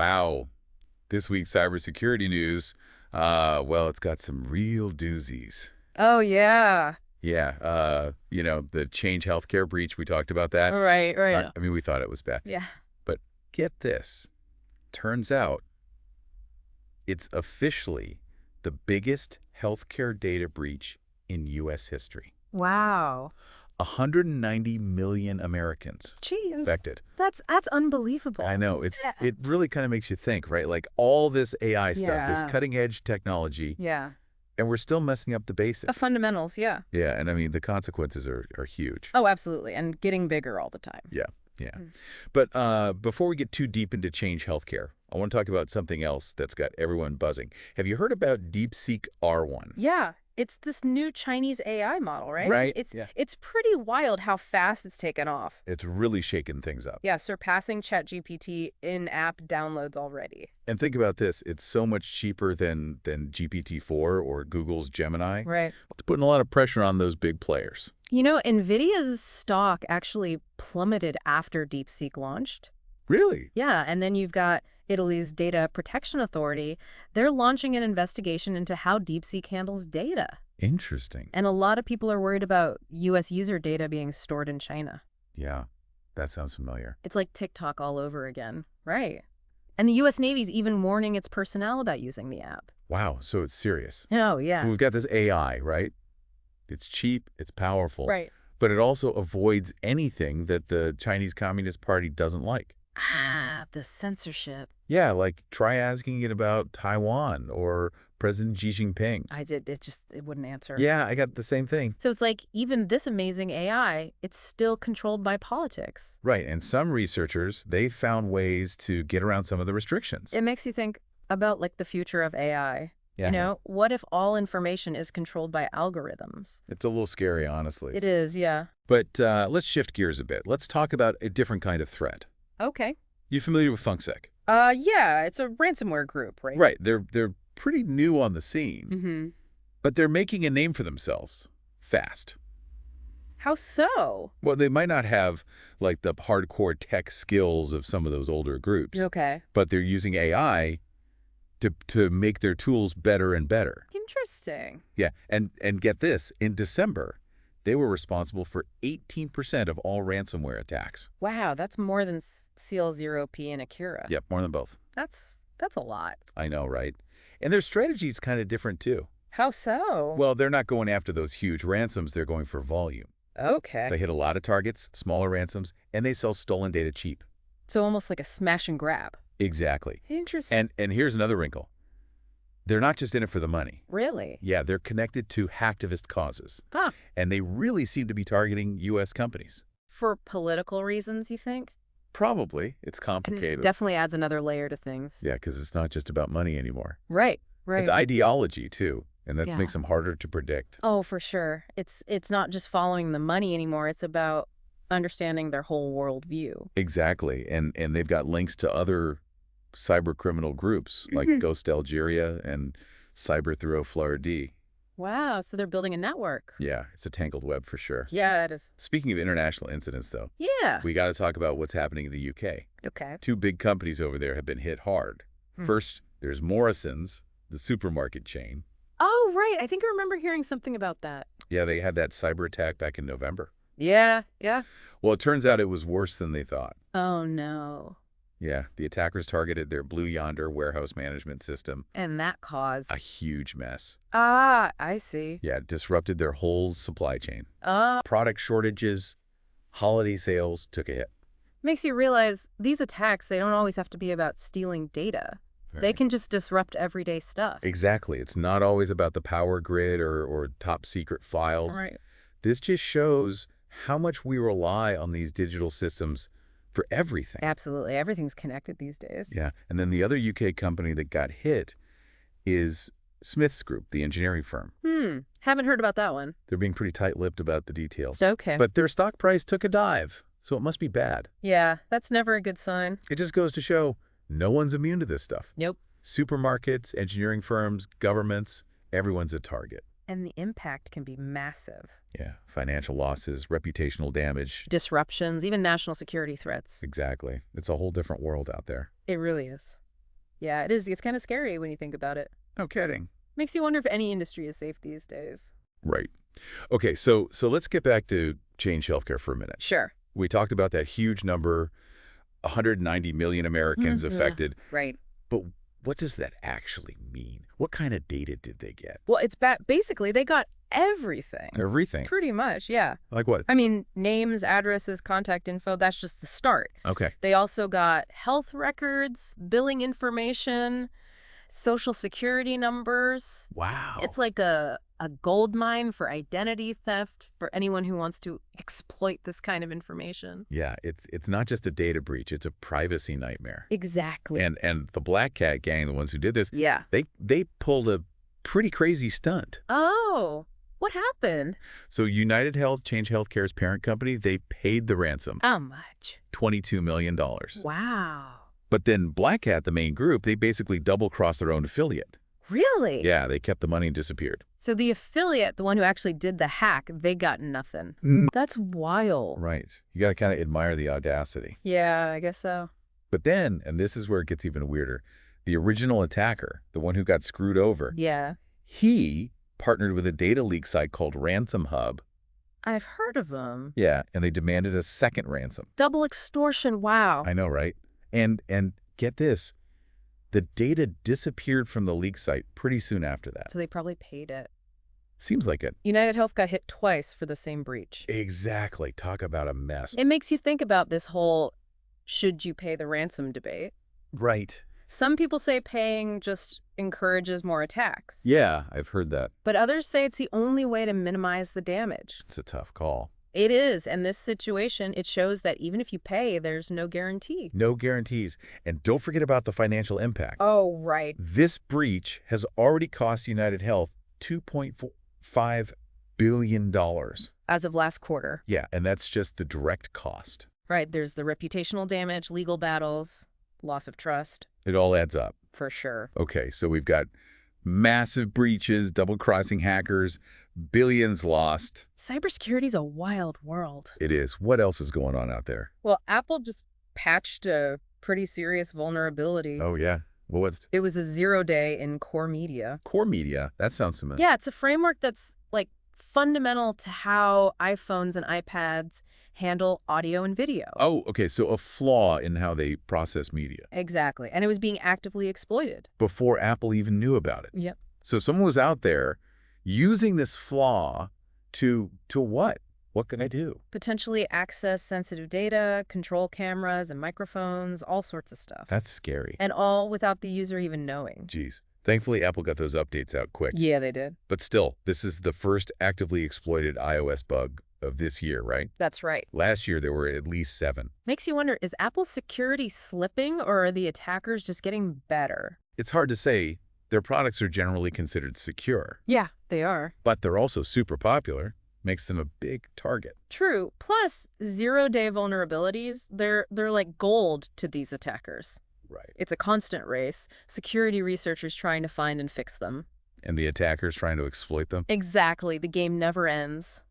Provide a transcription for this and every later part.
Wow. This week's cybersecurity news, well, it's got some real doozies. Oh, yeah. Yeah, the Change Healthcare breach, we talked about that. Right, right. I mean, we thought it was bad. Yeah. But get this. Turns out it's officially the biggest healthcare data breach in U.S. history. Wow. 190 million Americans Jeez. affected. That's unbelievable. I know. Yeah. It really kind of makes you think, right? Like all this AI stuff, this Yeah. cutting-edge technology, Yeah. and we're still messing up the The basics. fundamentals, yeah. Yeah, and I mean, the consequences are huge. Oh, absolutely. And getting bigger all the time. Yeah, yeah. Mm. But before we get too deep into Change Healthcare, I want to talk about something else that's got everyone buzzing. Have you heard about DeepSeek R1? Yeah. It's this new Chinese AI model, right? Right, It's yeah. it's pretty wild how fast it's taken off. It's really shaking things up. Yeah, surpassing ChatGPT in-app downloads already. And think about this. It's so much cheaper than GPT-4 or Google's Gemini. Right. It's putting a lot of pressure on those big players. You know, NVIDIA's stock actually plummeted after DeepSeek launched. Really? Yeah, and then you've got Italy's Data Protection Authority. They're launching an investigation into how DeepSeek handles data. Interesting. And a lot of people are worried about U.S. user data being stored in China. Yeah, that sounds familiar. It's like TikTok all over again. Right. And the U.S. Navy's even warning its personnel about using the app. Wow, so it's serious. Oh, yeah. So we've got this AI, right? It's cheap, it's powerful. Right. But it also avoids anything that the Chinese Communist Party doesn't like. Ah, the censorship. Yeah, like try asking it about Taiwan or President Xi Jinping. It wouldn't answer. Yeah, I got the same thing. So it's like even this amazing AI, it's still controlled by politics. Right, and some researchers, they found ways to get around some of the restrictions. It makes you think about like the future of AI. Yeah. You know, what if all information is controlled by algorithms? It's a little scary, honestly. It is, yeah. But let's shift gears a bit. Let's talk about a different kind of threat. Okay. You familiar with Funksec? Yeah, it's a ransomware group, right? Right, they're pretty new on the scene, Mm-hmm. but they're making a name for themselves fast. How so? Well, they might not have like the hardcore tech skills of some of those older groups, Okay. but they're using AI to make their tools better and better. Interesting. Yeah, and get this, in December, they were responsible for 18% of all ransomware attacks. Wow, that's more than CL0P and Akira. Yep, more than both. That's a lot. I know, right? And their strategy is kind of different, too. How so? Well, they're not going after those huge ransoms. They're going for volume. Okay. They hit a lot of targets, smaller ransoms, and they sell stolen data cheap. So almost like a smash and grab. Exactly. Interesting. And here's another wrinkle. They're not just in it for the money. Really? Yeah, they're connected to hacktivist causes. Huh. And they really seem to be targeting U.S. companies. For political reasons, you think? Probably. It's And complicated. definitely adds another layer to things. Yeah, because it's not just about money anymore. Right, right. It's ideology, too. And that Yeah. makes them harder to predict. Oh, for sure. It's not just following the money anymore. It's about understanding their whole worldview. Exactly. And they've got links to other cyber criminal groups like Mhm. Ghost Algeria and Cyberthrow Fleur-D. Wow, so they're building a network. Yeah, it's a tangled web for sure. Yeah, it is. Speaking of international incidents, though, Yeah. we got to talk about what's happening in the UK. Okay. Two big companies over there have been hit hard. Hmm. First, there's Morrison's, the supermarket chain. Oh, right. I think I remember hearing something about that. Yeah, they had that cyber attack back in November. Yeah, yeah. Well, it turns out it was worse than they thought. Oh, no. Yeah, the attackers targeted their Blue Yonder warehouse management system. And that caused... A huge mess. Ah, I see. Yeah, it disrupted their whole supply chain. Oh, Product shortages, holiday sales took a hit. makes you realize these attacks, they don't always have to be about stealing data. They Right. can just disrupt everyday stuff. Exactly. It's not always about the power grid or top secret files. Right. This just shows how much we rely on these digital systems for everything. Absolutely. Everything's connected these days. Yeah. And then the other UK company that got hit is Smiths Group, the engineering firm. Haven't heard about that one. They're being pretty tight-lipped about the details. Okay. But their stock price took a dive, so it must be bad. Yeah, that's never a good sign. It just goes to show no one's immune to this stuff. Nope. Supermarkets, engineering firms, governments, everyone's a target. And the impact can be massive. Yeah, financial losses, reputational damage. Disruptions, even national security threats. Exactly. It's a whole different world out there. It really is. Yeah, it is. It's kind of scary when you think about it. No kidding. Makes you wonder if any industry is safe these days. Right. Okay, so let's get back to Change Healthcare for a minute. Sure. We talked about that huge number, 190 million Americans affected. Right. But what does that actually mean? What kind of data did they get? Well, it's basically they got everything. Everything. Pretty much, yeah. Like what? I mean, names, addresses, contact info, that's just the start. Okay. They also got health records, billing information, social security numbers. Wow. It's like a gold mine for identity theft for anyone who wants to exploit this kind of information. Yeah, it's not just a data breach, it's a privacy nightmare. Exactly. And the Black Cat gang, the ones who did this, Yeah. they pulled a pretty crazy stunt. Oh, what happened? So United Health, Change Healthcare's parent company, they paid the ransom, How much? $22 million. Wow. But then Black Cat, the main group, they basically double-crossed their own affiliate. Really? Yeah, they kept the money and disappeared. So the affiliate, the one who actually did the hack, they got nothing. That's wild. Right. You got to kind of admire the audacity. Yeah, I guess so. But then, and this is where it gets even weirder, the original attacker, the one who got screwed over, Yeah. he partnered with a data leak site called Ransom Hub. I've heard of them. Yeah, and they demanded a second ransom. Double extortion, wow. I know, right? And get this, the data disappeared from the leak site pretty soon after that. So they probably paid it. Seems like it. United Health got hit twice for the same breach. Exactly. Talk about a mess. It makes you think about this whole should you pay the ransom debate. Right. Some people say paying just encourages more attacks. Yeah, I've heard that. But others say it's the only way to minimize the damage. It's a tough call. It is. And this situation, it shows that even if you pay, there's no guarantee. No guarantees. And don't forget about the financial impact. Oh, right. This breach has already cost United Health $2.5 billion. As of last quarter. Yeah, and that's just the direct cost. Right. There's the reputational damage, legal battles, loss of trust. It all adds up. For sure. Okay, so we've got massive breaches, double-crossing hackers, billions lost. Cybersecurity's a wild world. It is. What else is going on out there? Well, Apple just patched a pretty serious vulnerability. Oh, yeah. What was it? It was a 0-day in core media. Core media. That sounds familiar. Yeah, it's a framework that's like fundamental to how iPhones and iPads handle audio and video. Oh, okay. So a flaw in how they process media Exactly. And it was being actively exploited. before Apple even knew about it. Yep. So someone was out there using this flaw to what? What can I do? Potentially access sensitive data, control cameras and microphones, all sorts of stuff. That's scary. And all without the user even knowing. Jeez. Thankfully, Apple got those updates out quick. Yeah, they did. But still, this is the first actively exploited iOS bug of this year, right? That's right. Last year, there were at least 7. Makes you wonder, is Apple's security slipping or are the attackers just getting better? It's hard to say. Their products are generally considered secure, Yeah, they are. but they're also super popular. Makes them a big target. True. Plus, 0-day vulnerabilities, they're like gold to these attackers. Right. It's a constant race. Security researchers trying to find and fix them. And the attackers trying to exploit them. Exactly. The game never ends.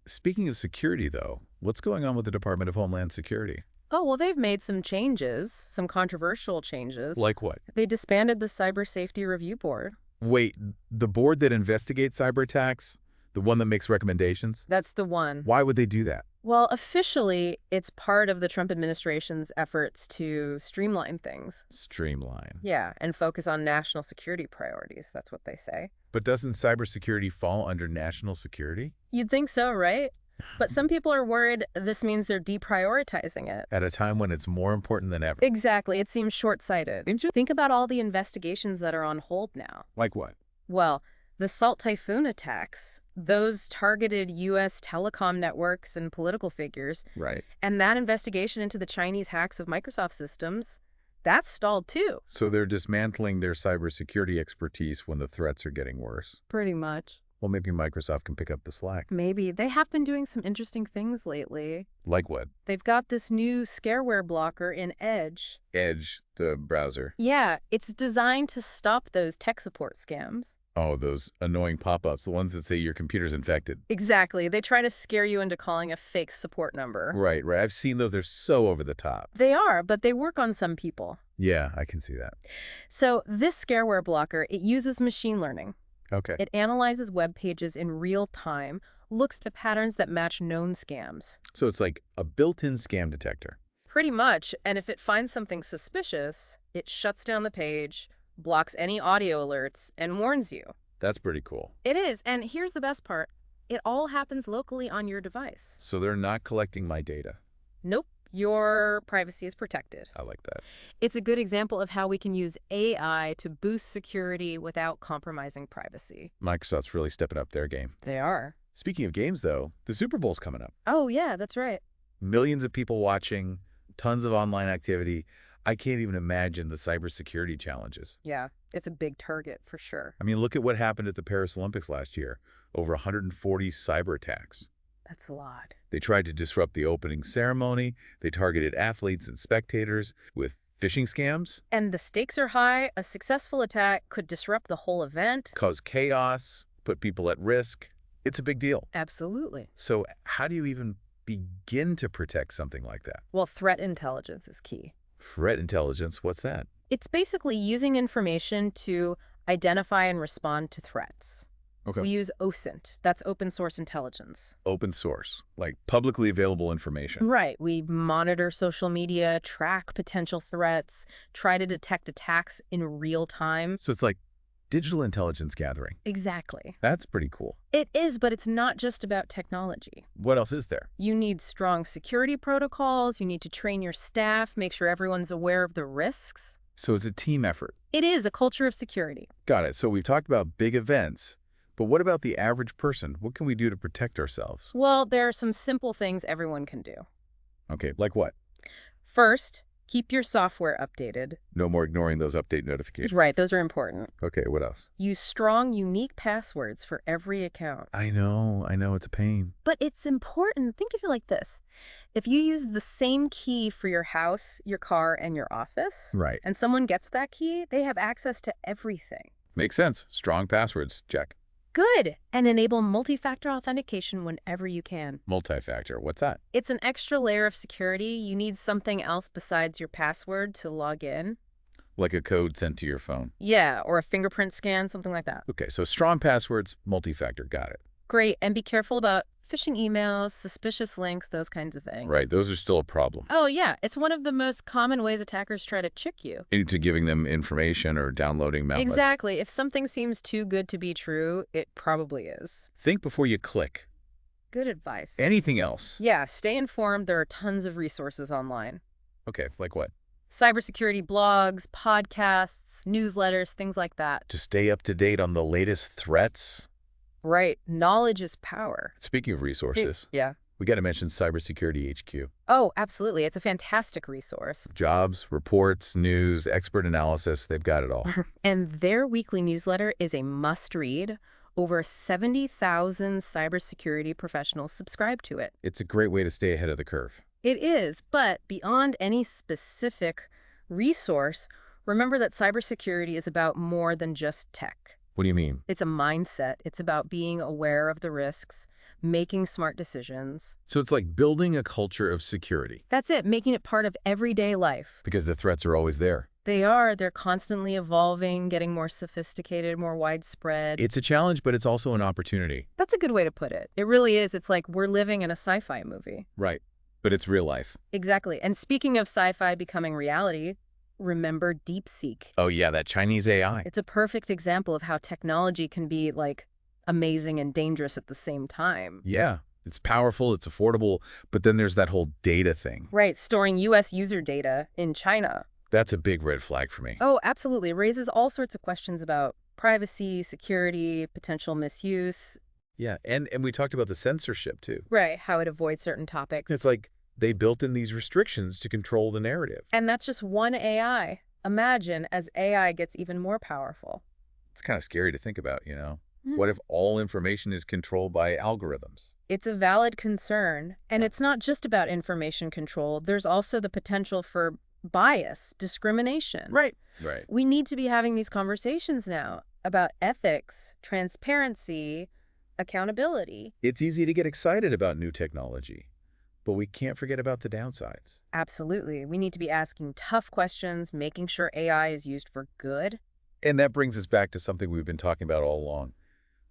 Speaking of security, though, what's going on with the Department of Homeland Security? Oh, well, they've made some changes, some controversial changes. Like what? They disbanded the Cybersafety Review Board. Wait, the board that investigates cyber attacks? The one that makes recommendations? That's the one. Why would they do that? Well, officially, it's part of the Trump administration's efforts to streamline things. Streamline. Yeah, and focus on national security priorities. That's what they say. But doesn't cybersecurity fall under national security? You'd think so, right? But some people are worried this means they're deprioritizing it. At a time when it's more important than ever. Exactly. It seems short-sighted. Think about all the investigations that are on hold now. Like what? Well, the Salt Typhoon attacks, those targeted U.S. telecom networks and political figures, Right. and that investigation into the Chinese hacks of Microsoft systems, that's stalled too. So they're dismantling their cybersecurity expertise when the threats are getting worse. Pretty much. Well, maybe Microsoft can pick up the slack. Maybe. They have been doing some interesting things lately. Like what? They've got this new Scareware blocker in Edge. Edge, the browser. Yeah, it's designed to stop those tech support scams. Oh, those annoying pop-ups, the ones that say your computer's infected. Exactly. They try to scare you into calling a fake support number. Right, right. I've seen those. They're so over the top. They are, but they work on some people. Yeah, I can see that. So this Scareware blocker, it uses machine learning. Okay. It analyzes web pages in real time, looks at the patterns that match known scams. So it's like a built-in scam detector. Pretty much, and if it finds something suspicious, it shuts down the page, blocks any audio alerts, and warns you. That's pretty cool. It is, and here's the best part. It all happens locally on your device. So they're not collecting my data. Nope, your privacy is protected. I like that. It's a good example of how we can use AI to boost security without compromising privacy. Microsoft's really stepping up their game. They are. Speaking of games, though, the Super Bowl's coming up. Oh, yeah, that's right. Millions of people watching, tons of online activity. I can't even imagine the cybersecurity challenges. Yeah, it's a big target for sure. I mean, look at what happened at the Paris Olympics last year. Over 140 cyber attacks. That's a lot. They tried to disrupt the opening ceremony. They targeted athletes and spectators with phishing scams. And the stakes are high. A successful attack could disrupt the whole event. Cause chaos, put people at risk. It's a big deal. Absolutely. So how do you even begin to protect something like that? Well, threat intelligence is key. Threat intelligence, what's that? It's basically using information to identify and respond to threats. Okay. We use OSINT. That's open source intelligence. Open source, like publicly available information. Right. We monitor social media, track potential threats, try to detect attacks in real time. So it's like digital intelligence gathering. Exactly. That's pretty cool. It is, but it's not just about technology. What else is there? You need strong security protocols. You need to train your staff, make sure everyone's aware of the risks. So it's a team effort. It is a culture of security. Got it. So we've talked about big events, but what about the average person? What can we do to protect ourselves? Well, there are some simple things everyone can do. Okay, like what? First, keep your software updated. No more ignoring those update notifications. Right, those are important. Okay, what else? Use strong, unique passwords for every account. I know, it's a pain. But it's important. Think of it like this. If you use the same key for your house, your car, and your office, Right. and someone gets that key, they have access to everything. Makes sense. Strong passwords, check. Good! And enable multi-factor authentication whenever you can. Multi-factor, what's that? It's an extra layer of security. You need something else besides your password to log in. Like a code sent to your phone. Yeah, or a fingerprint scan, something like that. Okay, so strong passwords, multi-factor, got it. Great, and be careful about phishing emails, suspicious links, those kinds of things. Right, those are still a problem. Oh, yeah, it's one of the most common ways attackers try to trick you. Into giving them information or downloading malware. Exactly. If something seems too good to be true, it probably is. Think before you click. Good advice. Anything else? Yeah, stay informed. There are tons of resources online. Okay, like what? Cybersecurity blogs, podcasts, newsletters, things like that. To stay up to date on the latest threats? Right. Knowledge is power. Speaking of resources, Yeah. we got to mention Cybersecurity HQ. Oh, absolutely. It's a fantastic resource. Jobs, reports, news, expert analysis, they've got it all. And their weekly newsletter is a must-read. Over 70,000 cybersecurity professionals subscribe to it. It's a great way to stay ahead of the curve. It is, but beyond any specific resource, remember that cybersecurity is about more than just tech. What do you mean? It's a mindset. It's about being aware of the risks, making smart decisions. So it's like building a culture of security. That's it, making it part of everyday life. Because the threats are always there. They're constantly evolving, getting more sophisticated, more widespread. It's a challenge, but it's also an opportunity. That's a good way to put it. It really is. It's like we're living in a sci-fi movie. Right. But it's real life. Exactly. And speaking of sci-fi becoming reality, remember DeepSeek. Oh yeah, that Chinese AI. It's a perfect example of how technology can be, like, amazing and dangerous at the same time. Yeah. It's powerful, it's affordable, but then there's that whole data thing. Right, storing U.S. user data in China. That's a big red flag for me. Oh, absolutely. It raises all sorts of questions about privacy, security, potential misuse. Yeah, and we talked about the censorship too. Right, how it avoids certain topics. It's like they built in these restrictions to control the narrative. And that's just one AI. Imagine as AI gets even more powerful. It's kind of scary to think about, you know? What if all information is controlled by algorithms? It's a valid concern. And it's not just about information control. There's also the potential for bias, discrimination. Right. We need to be having these conversations now. about ethics, transparency, accountability. It's easy to get excited about new technology, but we can't forget about the downsides. Absolutely. We need to be asking tough questions, making sure AI is used for good. And that brings us back to something we've been talking about all along.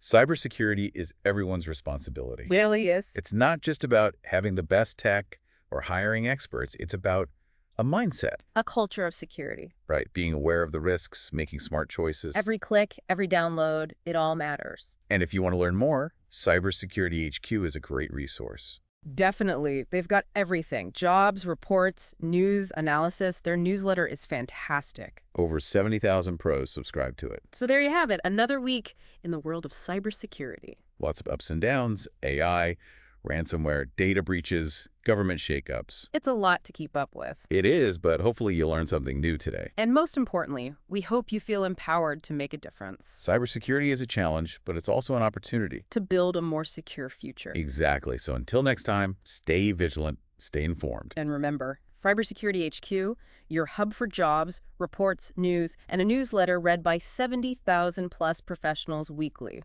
Cybersecurity is everyone's responsibility. Really is. It's not just about having the best tech or hiring experts. It's about a mindset, A culture of security. right? Being aware of the risks, making smart choices. Every click, every download, it all matters. And if you want to learn more, Cybersecurity HQ is a great resource. Definitely. They've got everything. Jobs, reports, news, analysis. Their newsletter is fantastic. Over 70,000 pros subscribe to it. So there you have it, another week in the world of cybersecurity. Lots of ups and downs, AI, ransomware, data breaches, government shakeups. It's a lot to keep up with. It is, but hopefully you learned something new today. And most importantly, we hope you feel empowered to make a difference. Cybersecurity is a challenge, but it's also an opportunity. To build a more secure future. Exactly. So until next time, stay vigilant, stay informed. And remember, Cybersecurity HQ, your hub for jobs, reports, news, and a newsletter read by 70,000 plus professionals weekly.